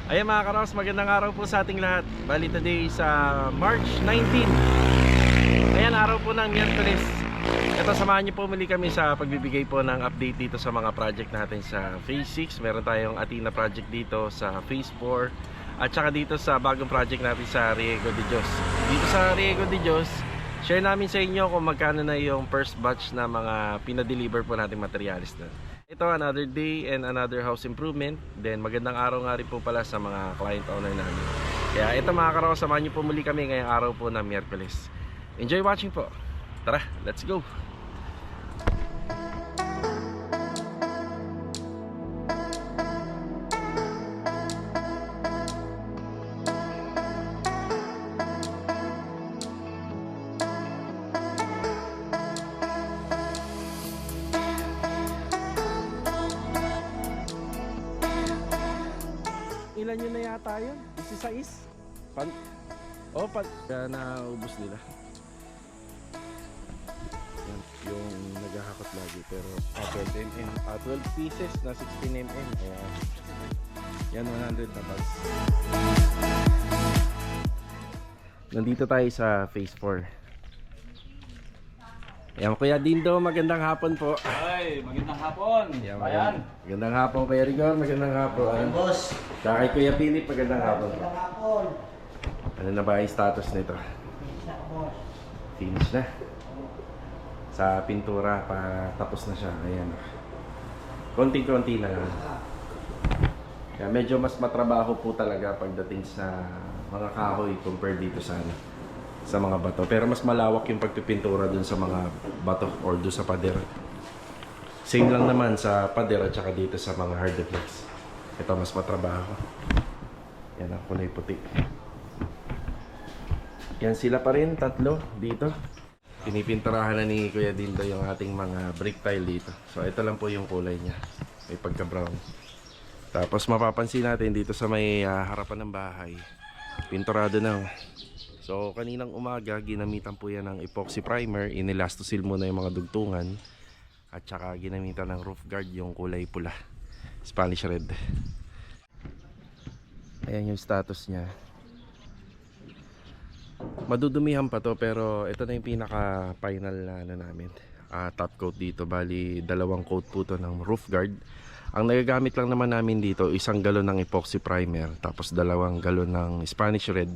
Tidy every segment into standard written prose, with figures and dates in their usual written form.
Ayan mga karos, magandang araw po sa ating lahat. Bali today sa March 19. Ayan, araw po ng Miyerkules. Ito, samahan niyo po muli kami sa pagbibigay po ng update dito sa mga project natin sa Phase 6. Meron tayong Athena project dito sa Phase 4. At saka dito sa bagong project natin sa Riego de Dios. Dito sa Riego de Dios, share namin sa inyo kung magkano na yung first batch na mga pinadeliver po nating materialis doon. Ito, another day and another house improvement. Then magandang araw nga rin po pala sa mga client owner namin. Kaya ito mga karo, samahan niyo po muli kami ngayong araw po ng Miyerkules. Enjoy watching po. Tara, let's go! Ilan yun na yata yun? 16? Kaya naubos nila. Yan, yung naghahakot lagi. Pero 12 mm, 12 pieces na 16 mm. Ayan. Yan, 100 na bags. Nandito tayo sa phase 4. Ayan, Kuya Dindo, magandang hapon po. Ay, magandang hapon. Ayan, Bayan. magandang hapon, Kuya Rigor, magandang hapon. Boss. Saka kay Kuya Philip, magandang hapon po. Magandang hapon. Ano na ba yung status nito? Boss. Finish na. Sa pintura, tapos na siya. Ayan. Konting-konti na lang. Kaya medyo mas matrabaho po talaga pagdating sa mga kahoy compared dito sa mga bato. Pero mas malawak yung pagpipintura dun sa mga bato or dun sa pader. Same lang naman sa pader at saka dito sa mga hardflex. Ito mas matrabaho. Yan ang kulay puti. Yan sila pa rin, tatlo dito. Pinipinturahan na ni Kuya Dindo yung ating mga brick tile dito. So ito lang po yung kulay niya. May pagka-brown. Tapos mapapansin natin dito sa may harapan ng bahay. Pinturado na. So kaninang umaga ginamitan po yan ng epoxy primer. Inilastosil muna yung mga dugtungan. At saka ginamitan ng roof guard yung kulay pula. Spanish red. Ayan yung status niya. Madudumihan pa to pero ito na yung pinaka final na namin. Top coat dito. Bali 2 coat po to ng roof guard. Ang nagagamit lang naman namin dito 1 galon ng epoxy primer. Tapos 2 galon ng Spanish red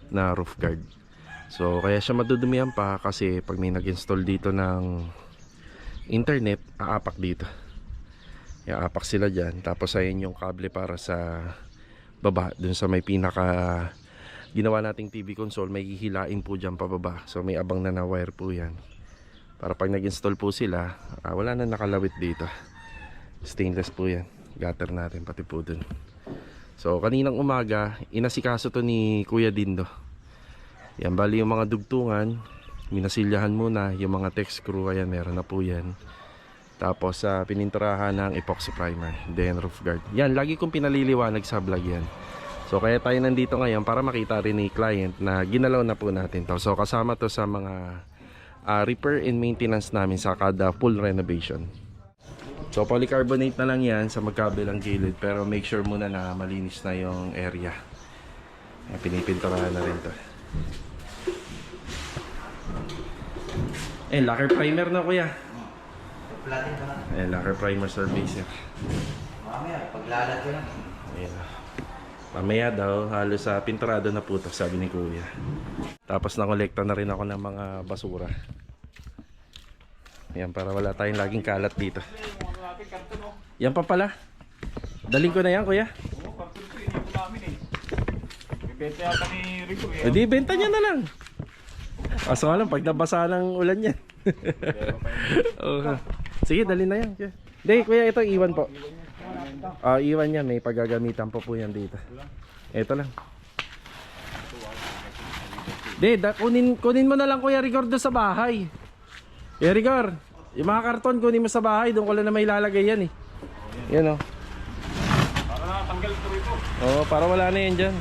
na roof guard. So kaya siya madudumihan pa kasi pag may nag-install dito ng internet, aapak dito. Aapak sila dyan. Tapos ayun yung kable para sa baba. Dun sa may pinaka ginawa nating TV console, may hihilain po dyan pababa. So may abang na wire po yan. Para pag nag-install po sila, wala na nakalawit dito. Stainless po yan. Gutter natin pati po dun. So kaninang umaga, inasikaso to ni Kuya Dindo. Yan, bali yung mga dugtungan, minasilyahan muna. Yung mga tech screw, ayan, meron na po yan. Tapos pininturahan ng epoxy primer, then roof guard. Yan, lagi kong pinaliliwanag sa vlog yan. So kaya tayo nandito ngayon para makita rin ni client na ginalaw na po natin to. So kasama to sa mga repair and maintenance namin sa kada full renovation. So polycarbonate na lang yan sa magkabilang gilid, pero make sure muna na malinis na yung area. Ayan, pinipinturahan na rin to. Eh, lacquer primer na kuya. Platin ka na. Eh, lacquer primer servicer. Mamaya, paglalat ko lang. Ayan. Mamaya daw, halos sa pinturado na po to, sabi ni kuya. Tapos nakolekta na rin ako ng mga basura. Ayan, para wala tayong laging kalat dito. Yan pa pala. Daling ko na yan, kuya. Oo, karton ko, hindi ko namin eh. Bibenta yata ni Rico eh. Hindi, benta niya na lang. Kaso nga lang, pag nabasa ng ulan yan. Okay. Sige, dali na yan. Hindi, kuya, ito iwan po. Iwan niya, may paggagamitan po yan dito. Ito lang. Hindi, kunin mo na lang kuya Rigor doon sa bahay. Kuya Rigor, yung mga karton kunin mo sa bahay. Doon ko lang na may lalagay yan eh. Yan o. Para nakatanggal ito rito. Oo, para wala na yan dyan.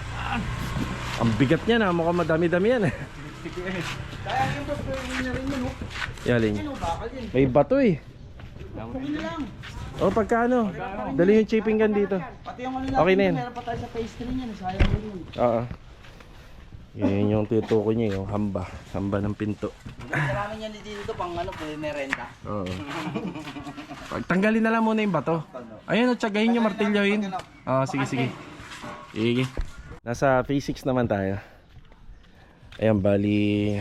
Ang bigat niya na, mukhang madami-dami yan. Kaya yung boss, pwede na rin yun, oh. Yalin. Ano, bakal yun. May bato eh. Kunin lang. O pagkano? Dali yung chipping gun dito. Pati yung ano Okay na yan. meron pa tayo sa pastry niya. Sayang din yun. Oo. Yan yung tinutukoy niya, yung hamba. Hamba ng pinto. Marami niyan dito pang ano, merenda. Oo. Pagtanggalin na lang muna yung bato. Ayun, tsagahin nyo, martilyohin. Oo, sige, sige. Sige. Nasa phase 6 naman tayo. Ayan, bali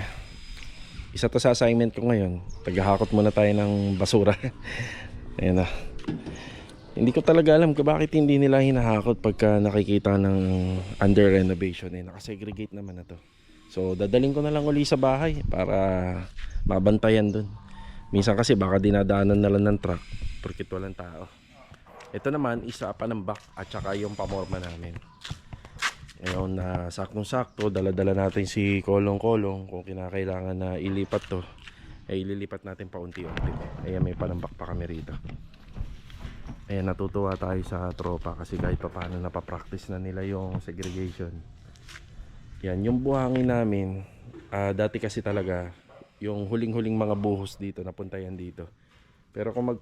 isa to sa assignment ko ngayon. Taghahakot muna tayo ng basura. Ayan na. Hindi ko talaga alam kung bakit hindi nila hinahakot pagka nakikita ng under renovation. Nakasegregate naman na to. So dadaling ko na lang uli sa bahay para mabantayan dun. Minsan kasi baka dinadaanan na lang ng truck porkit walang tao. Ito naman isa pa ng back at saka yung pamorma namin. Ngayon na saktong-sakto, dala-dala natin si kolong-kolong. Kung kinakailangan na ilipat to, ay ililipat natin paunti-unti. Ayan, may panambak pa kami rito. Ayan, natutuwa tayo sa tropa kasi kahit pa paano napapractice na nila yung segregation. Yan, yung buhangin namin, dati kasi talaga, yung huling-huling mga buhos dito, napunta yan dito. Pero kung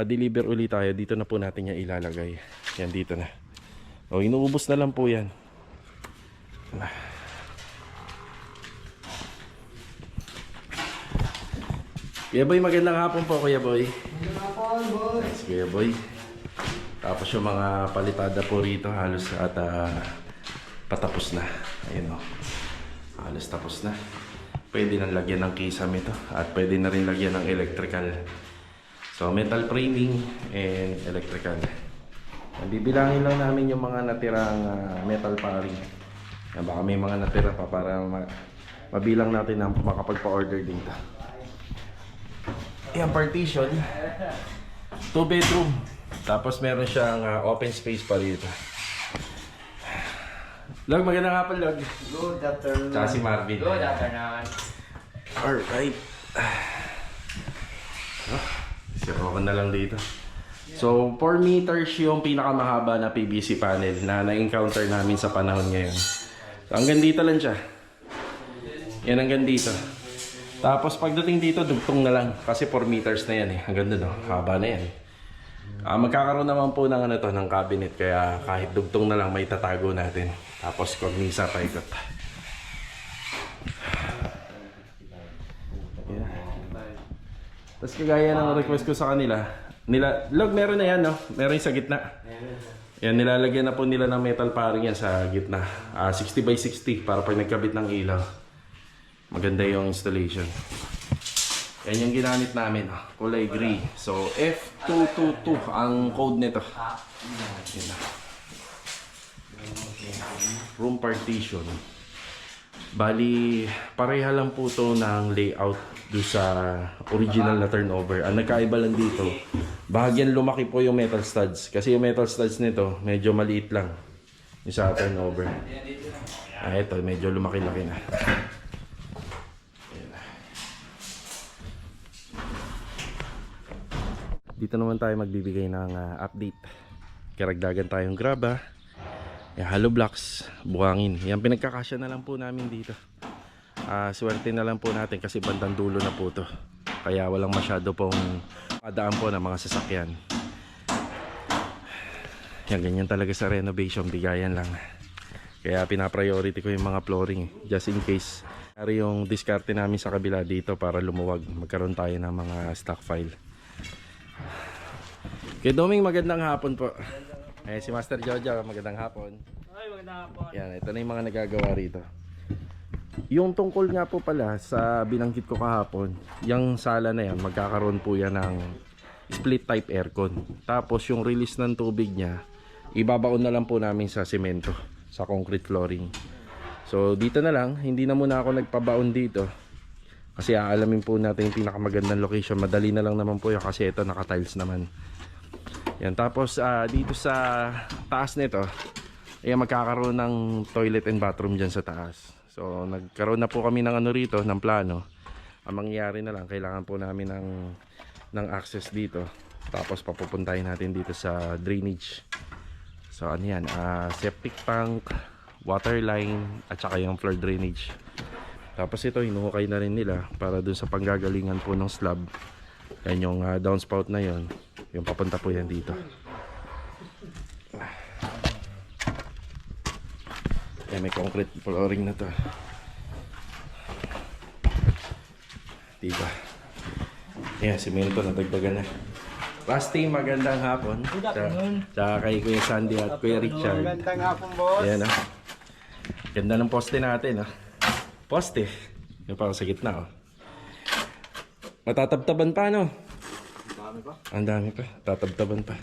deliver ulit tayo, dito na po natin yan ilalagay. Yan, dito na. O, inuubos na lang po yan. Kuya Boy, magandang hapon po, Kuya Boy. Magandang hapon, boy. Yes, Kuya Boy. Tapos yung mga palitada po rito, halos at patapos na. Ayun o. Halos tapos na. Pwede nang lagyan ng kisame ito. At pwede na rin lagyan ng electrical. So, metal framing and electrical. Bibilangin lang namin yung mga natirang metal paring. Baka may mga natira pa para mabilang natin na makapagpa-order dito. Ayan, partition. 2 bedroom. Tapos meron siyang open space pa rito. Log, magandang hapon, Log. Good afternoon. Tsaka si Marvin. Good afternoon. Alright. Siro ko na lang dito. So, 4 meters yung pinakamahaba na PVC panel na na-encounter namin sa panahon ngayon. So, hanggang dito lang siya. Yan hanggang dito. Tapos pagdating dito, dugtong na lang. Kasi 4 meters na yan eh. Hanggang doon, haba na yan. Magkakaroon naman po ng, ng cabinet. Kaya kahit dugtong na lang, may tatago natin. Tapos kornisa pa ikot. Yeah. Tapos kagaya ng request ko sa kanila, Log, meron na yan, no? Meron yung sa gitna. Yan, nilalagyan na po nila ng metal paring yan sa gitna. 60 by 60 para pag nagkabit ng ilaw. Maganda yung installation. Yan yung ginamit namin, kulay gray. So, F222 ang code nito. Yan na. Room partition. Bali, pareha lang po to ng layout do sa original na turnover. Ang nagkaiba lang dito, bahagyan lumaki po yung metal studs. Kasi yung metal studs nito, medyo maliit lang yung sa turnover. Ito, medyo lumaki-laki na. Dito naman tayo magbibigay ng update. Karagdagan tayong graba. Hollow blocks, buhangin. Yan, pinagkakasya na lang po namin dito. Swerte na lang po natin kasi bandang dulo na po to. Kaya walang masyado pong padaan po ng mga sasakyan. Yan, ganyan talaga sa renovation, bigayan lang. Kaya pinapriority ko yung mga flooring just in case. Kaya yung diskarte namin sa kabila dito para lumuwag. Magkaroon tayo ng mga stock file. Kay Doming, magandang hapon po. Si Master Jojo, magandang hapon. Ay, magandang hapon. Yan, ito na yung mga nagagawa rito. Yung tungkol nga po pala sa binanggit ko kahapon, yung sala na yan, magkakaroon po yan ng split type aircon. Tapos yung release ng tubig niya, ibabaon na lang po namin sa semento, sa concrete flooring. So dito na lang, hindi na muna ako nagpabaon dito. Kasi aalamin po natin yung pinakamagandang location. Madali na lang naman po yun kasi ito naka-tiles naman. Yan, tapos dito sa taas nito, magkakaroon ng toilet and bathroom dyan sa taas. So nagkaroon na po kami ng rito, ng plano. Ang mangyayari na lang, kailangan po namin ng access dito. Tapos papupuntahin natin dito sa drainage. So ano yan, septic tank, water line, at saka yung floor drainage. Tapos ito, hinuhukay na rin nila para dun sa panggagalingan po ng slab Yan yung downspout na yon, yung papunta po yan dito. Yan, may concrete flooring na to. Diba? Yan, simento na dagdagan na. Basti, magandang hapon. Sa kay Kuya Sandy at Kuya Richard. Magandang hapon, boss. Ayan, oh. Ganda ng poste natin, oh. Poste. Yung parang sa gitna, oh. Matatabtaban pa, no? Ang dami pa. Ang dami pa. Tatabtaban pa.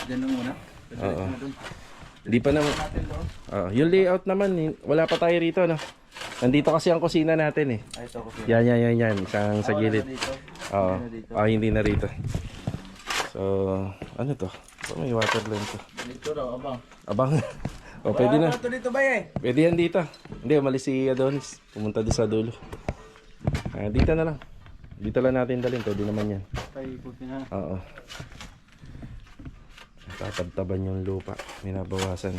Diyan na muna. Oo. Hindi pa naman. Yung layout naman, wala pa tayo rito, no? Nandito kasi ang kusina natin, eh. Ay, ito ko. Yan. Isang sa gilid. Oo. Hindi na rito. So, ano to? May water line to. Dito raw, abang. Abang. O, pwede na. Ito dito ba eh? Pwede yan dito. Hindi, umalis si Adonis. Pumunta doon sa dulo. Dito na lang. Dito lang natin dalhin. Pwede naman yan. Paikutin na. Oo. Tatabtaban yung lupa. Minabawasan.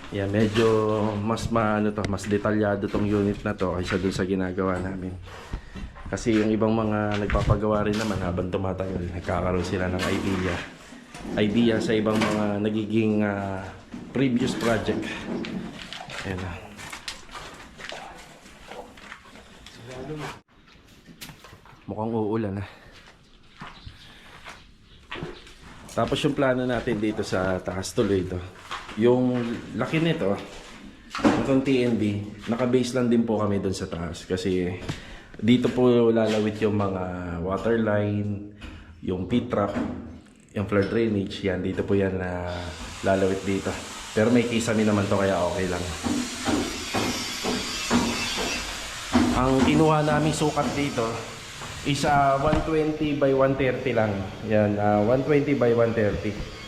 Yan, medyo mas mas detalyado tong unit na to kaysa dun sa ginagawa namin. Kasi yung ibang mga nagpapagawa rin naman habang tumatagal, nagkakaroon sila ng idea sa ibang mga nagiging previous project. Ayan na. Mukhang uulan na. Tapos yung plano natin dito sa taas tuloy ito. Yung laki nito, itong TNB, naka-base lang din po kami doon sa taas. Kasi dito po lalawit yung mga water line, yung P-trap, yung flood drainage. Yan, dito po yan na lalawit dito. Pero may kisame naman to kaya okay lang. Ang kinuha namin sukat dito is 120 by 130 lang. Yan, 120 by 130.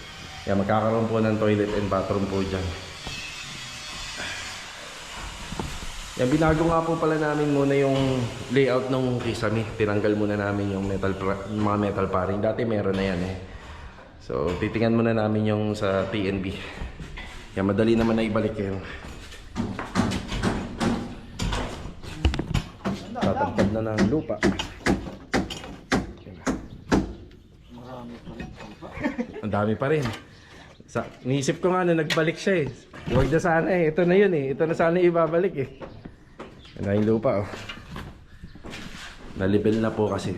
Yan, magkakaroon po ng toilet and bathroom po dyan. Yan, binago nga po pala namin muna yung layout ng kisame. Tinanggal muna namin yung mga metal paring. Dati meron na yan, eh. So, titingnan muna namin yung sa TNB. Yan, madali naman na ibalik yan. Tatabtab na ng lupa. Ang dami pa rin. Niisip ko nga na nagbalik siya, eh. Huwag na sana, eh. Ito na yun, eh. Ito na sana ibabalik, eh. Yan na yung lupa, oh. Na-level na po kasi.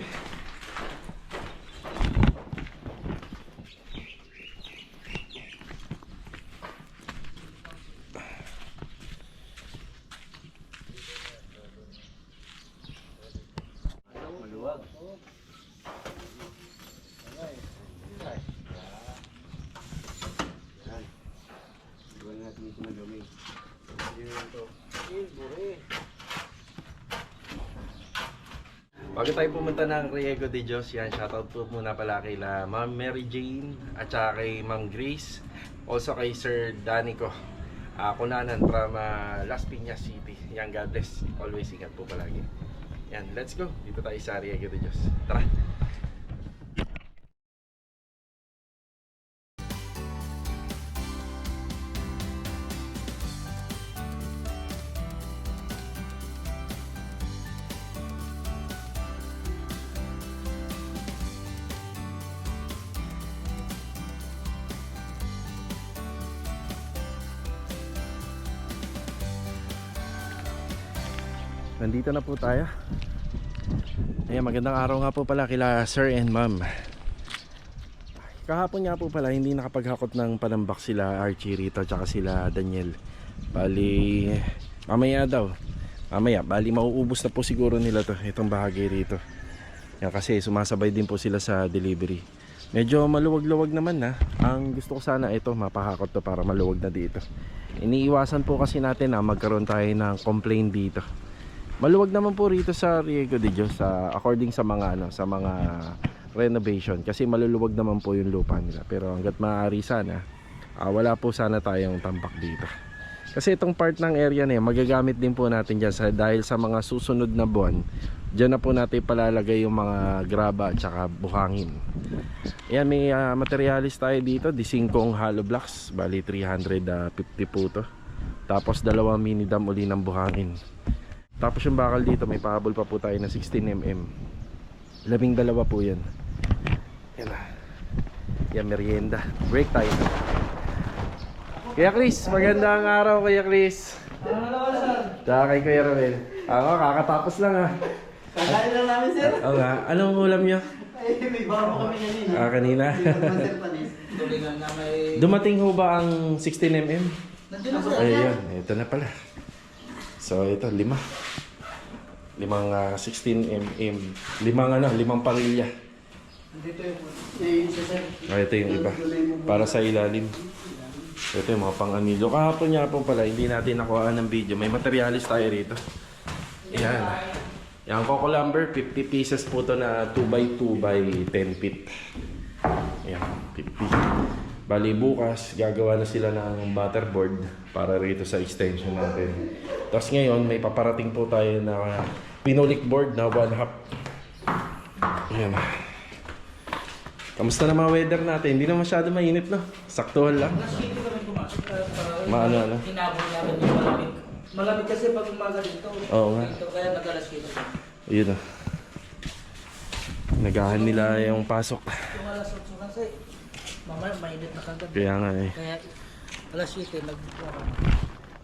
Bago tayo pumunta ng Riego de Dios, yan, shoutout po muna pala kay Ma'am Mary Jane at saka kay Ma'am Grace, also kay Sir Danico Kunanan from Las Piñas City. Yan, God bless, always ingat po palagi. Yan, let's go, dito tayo sa Riego de Dios. Tara! Nandito na po tayo. Ayan, magandang araw nga po pala kila Sir and Ma'am. Kahapon nga po pala hindi nakapaghakot ng panambak sila Archie rito at saka sila Daniel. Bali mamaya daw. Bali mauubos na po siguro nila to, itong bahagi rito. Yan, kasi sumasabay din po sila sa delivery. Medyo maluwag-luwag naman na. Ang gusto ko sana ito mapahakot to para maluwag na dito. Iniiwasan po kasi natin na magkaroon tayo ng complaint dito. Maluwag naman po rito sa Riego de Dios according sa mga sa mga renovation kasi maluluwag naman po yung lupa nila. Pero hangga't maaari sana wala po sana tayong tambak dito. Kasi itong part ng area na yan, magagamit din po natin dyan dahil sa mga susunod na buwan. Dyan na po natin palalagay yung mga graba at saka buhangin. Ayan, may materialis tayo dito, di 5 hollow blocks, bali 350 po to. Tapos 2 mini dam uli ng buhangin. Tapos yung bakal dito, may pahabol pa po tayo na 16mm. 12 po yan. Yan na. Yan, merienda. Break tayo. Kuya Chris, magandang araw Kuya Chris. Tsaka kay Kuya Romel. Ako, kakatapos lang ha. Kakain lang namin, sir. Oo nga, anong ulam nyo? Ay, may baro kami kanina. Kanina. Sir, panis. Tulingan na may... Dumating ho ba ang 16mm? Nandiyan na, sir. Ayun, ito na pala. So ito, 5. 16mm. 5 parilya. Dito yung isa, sir. Ito yung iba. Para sa ilalim. Ito yung mga pang-anilyo. Kahapon niya po pala, hindi natin nakuhaan ng video. May materialis tayo rito. Ayan. Yung Coco Lumber, 50 pieces po to na 2x2 by 10 feet. Ayan, 50. Bali bukas, gagawa na sila ng butterboard para rito sa extension natin. Tapos ngayon, may paparating po tayo na pinulik board na 1/2. Ayan. Kamusta na mga weather natin? Hindi na masyado mainit, no? Saktuhan lang. Maano. Hinabol namin yung malamig. Malamig kasi pag umaga dito. Oo nga. Dito kaya nag-alas dito. Ayun na. Nagahan nila yung pasok. Yung alas 8 kasi, mamaya mainit na kagad. Kaya nga eh. Kaya alas 7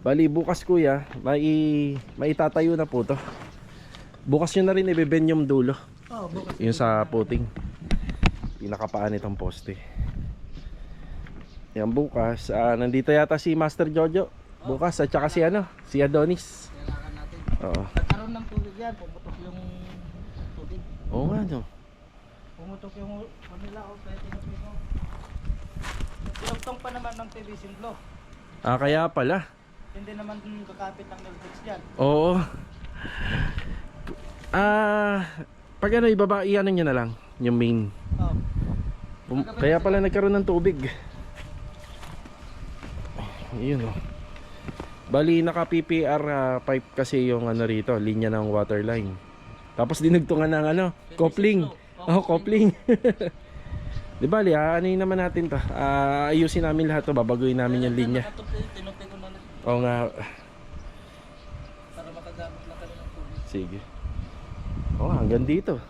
Bali bukas kuya, maitatayo na po to. Bukas nyo na rin ibeben yung dulo. Oh, bukas. Yung sa puting. Pinakapaan itong poste. Yan bukas. Nandito yata si Master Jojo. Bukas at saka si si Adonis. Kailangan natin. Oo. Nagkaroon ng tubig yan, pumutok yung tubig. Oo nga no. Pumutok yung kanila o kaya tinapin. Pinagtong pa naman ng PVC block. Kaya pala. Hindi naman kakapit ng Nelfix dyan. Oo. Pag ibaba, iano nyo na lang. Yung main. Oh. Kaya pala nagkaroon ng tubig. Ayun oh. Bali naka PPR pipe kasi yung rito, linya ng water line. Tapos dinugtungan ng coupling. Coupling. Di ba, anuin naman natin to. Ayusin namin lahat to, babaguhin namin yung linya. Tinupi ko na lang. Oo nga. Para makagamit na kami ng tubig. Sige. Hanggang dito.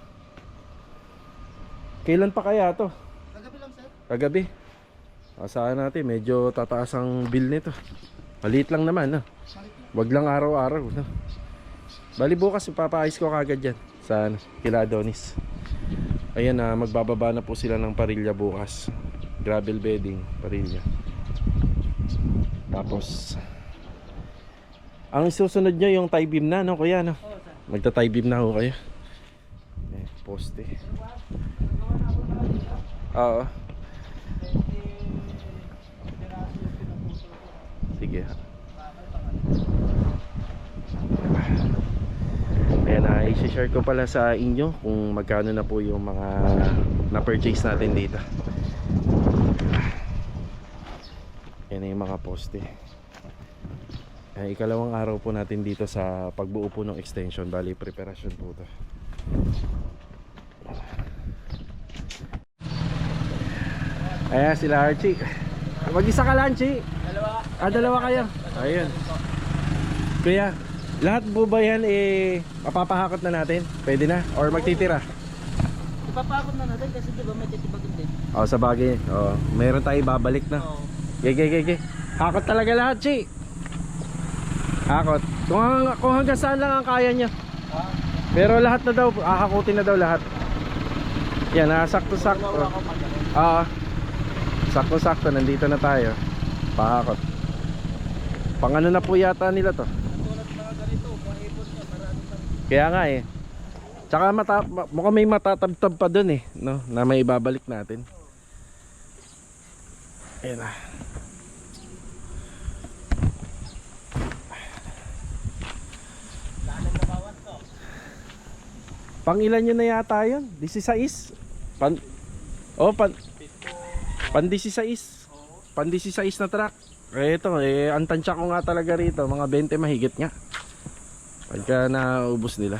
Kailan pa kaya to? Kagabi lang, sir. Kagabi. Asahan natin, medyo tataas ang bill nito. Maliit lang naman, no? Wag lang araw-araw, no? Bali bukas, ipapaayos ko kagad yan sa kila Adonis. Ayan na, magbababa na po sila ng parilya bukas. Gravel bedding, parilya. Tapos, ang susunod nyo yung tie beam na, no? Kuya, no? Magta-tie beam na ho kayo. Poste. Oo. Sige. Ayan, i-share ko pala sa inyo kung magkano na po yung mga na-purchase natin dito. Yan na yung mga poste. Ikalawang araw po natin dito sa pagbuo po ng extension. Bali, preparasyon po to. Ayan sila Archie. Mag-isa ka lang, Archie. Dalawa kayo. Ayun. Kuya, lahat po ba yan mapapahakot na natin? Pwede na? Or magtitira? Ipapakot na natin kasi di ba may titibagin din. Sa bagay. Meron tayo babalik na. Oo. Gege. Hakot talaga lahat, Chi. Hakot. Kung hanggang saan lang ang kaya niya. Pero lahat na daw, hakutin na daw lahat. Yan, sakto-sakto. Sakto-sakto, nandito na tayo. Pahakot. Pang na po yata nila to. Kaya nga Tsaka mukhang may matatabtab pa dun no? Na may ibabalik natin. Ayan na. Pang ilan yun na yata yun? 16? Pan 16. Pan 16 na truck. Ito, ang tansya ko nga talaga rito, mga 20 mahigit nga. Pagka naubos nila.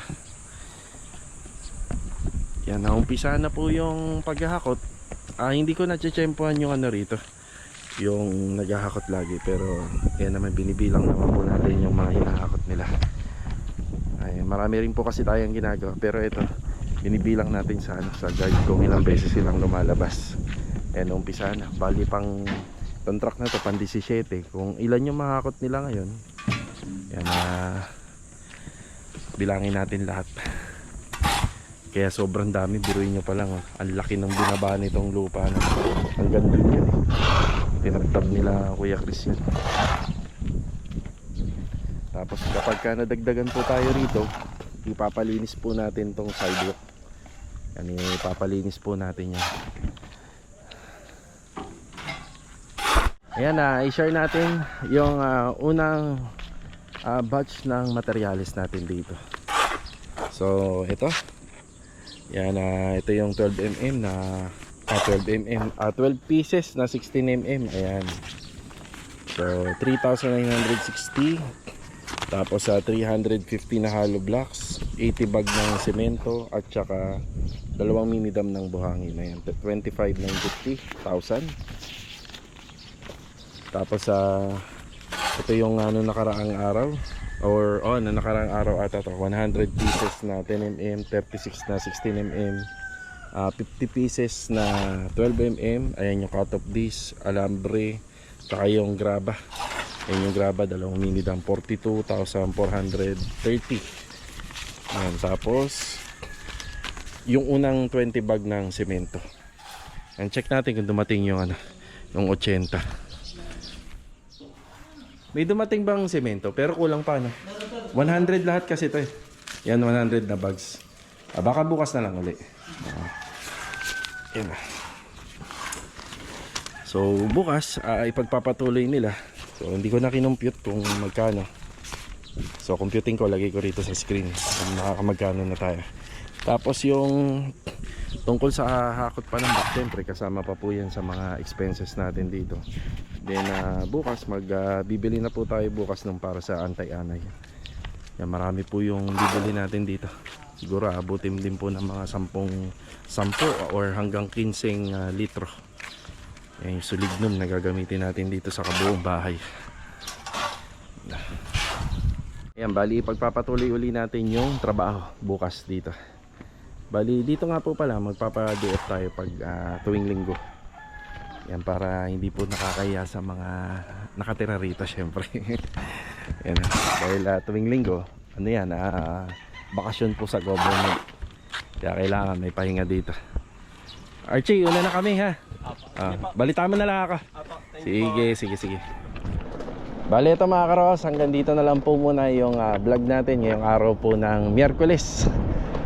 Yan, naumpisa na po yung paghahakot. Hindi ko na-tsempohan yung rito. yung naghahakot lagi, pero yan naman, binibilang naman po natin yung mga hinahakot nila. Ay, marami rin po kasi tayong ginagawa, pero ito binibilang natin sa guard kung ilang beses silang lumalabas. Ayan, umpisa na, bali pang itong truck na to pang 17, kung ilan yung mahakot nila ngayon. Yan, bilangin natin lahat. Kaya sobrang dami, biruin nyo pa lang, oh. Ang laki ng binaba nitong lupa na. Hanggang dun yun, eh. Tinagtab nila Kuya Chris yun. Tapos kapag ka nadagdagan po tayo rito, ipapalinis po natin tong sidewalk. Yan, ipapalinis po natin yan. Ayan, i-share natin yung unang batch ng materials natin dito. So ito, yan, ito yung 12mm na 12 pieces na 16mm. Ayan, so 3,960. Tapos 350 na hollow blocks, 80 bag ng semento, at saka 2 mini dam ng buhangin. Ayan, 25,950,000. Tapos ito yung nakaraang araw, or nakaraang araw ata to, 100 pieces na 10mm, 36 na 16mm, 50 pieces na 12mm. Ayan yung cut of disc, alambre, saka yung graba. Ayan yung graba, 2 mini dam, 42,430. Ayan, tapos yung unang 20 bag ng semento. And check natin kung dumating yung yung 80. May dumating bang semento? Pero kulang pa, no? 100 lahat kasi ito, eh. Yan, 100 na bags. Baka bukas na lang uli. Yan. So bukas ipagpapatuloy nila. So hindi ko na kinumpute kung magkano. So computing ko, lagay ko rito sa screen kung nakakamagkano na tayo. Tapos yung tungkol sa hakot pa ng back, syempre kasama pa po yan sa mga expenses natin dito. Then bukas bibili na po tayo bukas ng para sa anti-anay. Yan, marami po yung bibili natin dito. Siguro abutin din po ng mga 10 or hanggang 15 litro. Yan yung sulignum na gagamitin natin dito sa kabuong bahay. Yan, bali pagpapatuloy uli natin yung trabaho bukas dito. Bali dito nga po pala magpapa-DF tayo pag tuwing linggo. Yan, para hindi po nakakaya sa mga nakatira rito syempre. Yan, dahil tuwing linggo bakasyon po sa government. Kaya kailangan may pahinga dito. Archie, una na kami, ha. Balitaan mo na lang ako. Sige. Bali ito mga karos, hanggang dito na lang po muna yung vlog natin ngayong araw po ng Miyerkules.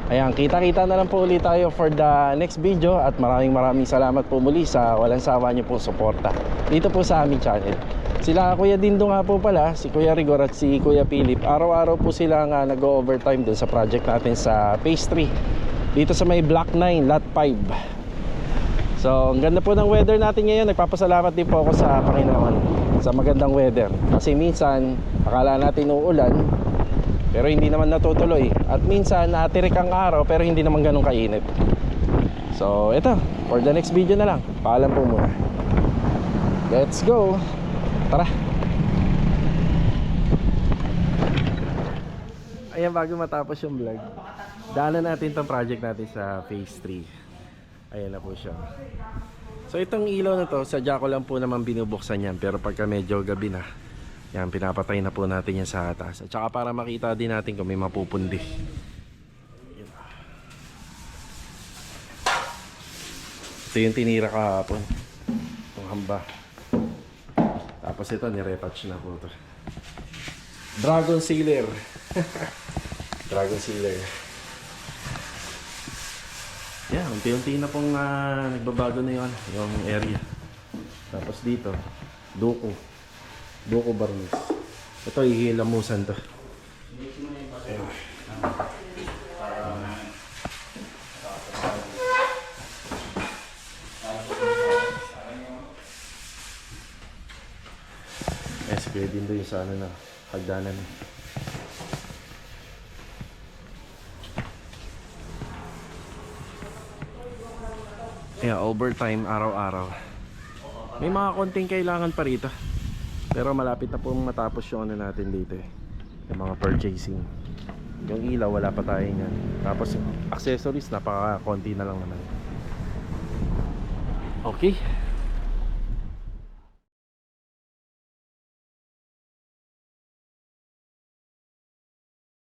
Ayan, kita-kita na lang po ulit tayo for the next video. At maraming salamat po muli sa walang sawa nyo po suporta dito po sa aming channel. Sila Kuya Dindo nga po pala, si Kuya Rigor at si Kuya Philip, araw-araw po sila nga nag-overtime dun sa project natin sa Phase 3 dito sa may Block 9, Lot 5. So ang ganda po ng weather natin ngayon. Nagpapasalamat din po ako sa Panginoon sa magandang weather. Kasi minsan akala natin uulan pero hindi naman natutuloy. At minsan natirik ang araw pero hindi naman ganun kainit. So ito, for the next video na lang. Paalam po muna. Let's go. Tara. Ayan, bago matapos yung vlog, daanan natin tong project natin sa Phase 3. Ayan na po siya. So itong ilaw na to, sadya ko lang po naman binubuksan yan. Pero pagka medyo gabi na, yan, pinapatay na po natin yan sa taas. At saka para makita din natin kung may mapupundi. Yan. Ito yung tinira kahapon, itong hamba. Tapos ito, niretouch na po ito. Dragon Sealer. Dragon Sealer. Yan, unti-unti na pong nagbabago na yung area. Tapos dito, Duko Barnis. Ito, ihilamusan to. Kuya Dindo yung sa na hagdanan. Yeah, overtime araw-araw. May mga konting kailangan pa rito. Pero malapit na pong matapos yung ano natin dito eh. Yung mga purchasing. Yung ilaw wala pa tayo yan. Tapos yung accessories napaka konti na lang naman. Okay.